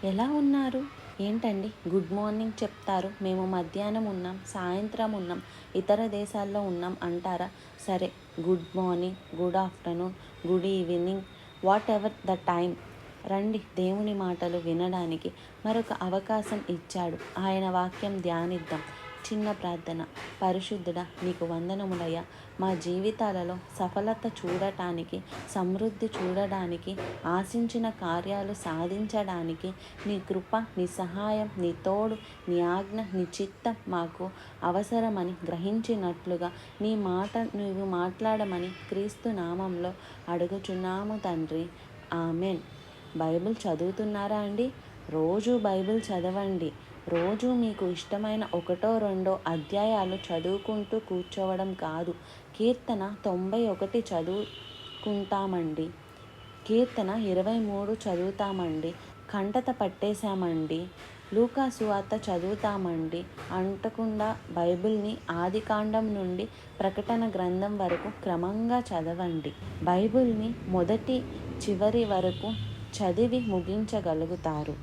ఎలా ఉన్నారు? ఏంటండి గుడ్ మార్నింగ్ చెప్తారు, మేము మధ్యాహ్నం ఉన్నాం, సాయంత్రం ఉన్నాం, ఇతర దేశాల్లో ఉన్నాం అంటారా? సరే, good morning, good afternoon, good evening, what ever the time. రండి, దేవుని మాటలు వినడానికి మరొక అవకాశం ఇచ్చాడు. ఆయన వాక్యం ధ్యానిద్దాం. చిన్న ప్రార్థన. పరిశుద్ధుడా, నీకు వందనములయ్యా. మా జీవితాలలో సఫలత చూడటానికి, సమృద్ధి చూడడానికి, ఆశించిన కార్యాలు సాధించడానికి నీ కృప, నీ సహాయం, నీ తోడు, నీ ఆజ్ఞ, నీ చిత్తం మాకు అవసరమని గ్రహించినట్లుగా నీ మాట నువ్వు మాట్లాడమని క్రీస్తు నామంలో అడుగుచున్నాము తండ్రి. ఆమెన్. బైబిల్ చదువుతున్నారా అండి? రోజు బైబిల్ చదవండి. రోజు మీకు ఇష్టమైన 1-2 అధ్యాయాలు చదువుకుంటూ కూర్చోవడం కాదు. కీర్తన 91 చదువుకుంటామండి. కీర్తన 23 చదువుతామండి. కంటత పట్టేశామండి. లూకా సువార్త చదువుతామండి. అంటకుండా బైబిల్ని ఆదికాండం నుండి ప్రకటన గ్రంథం వరకు క్రమంగా చదవండి. బైబిల్ని మొదటి చివరి వరకు చదివి ముగించగలుగుతారు.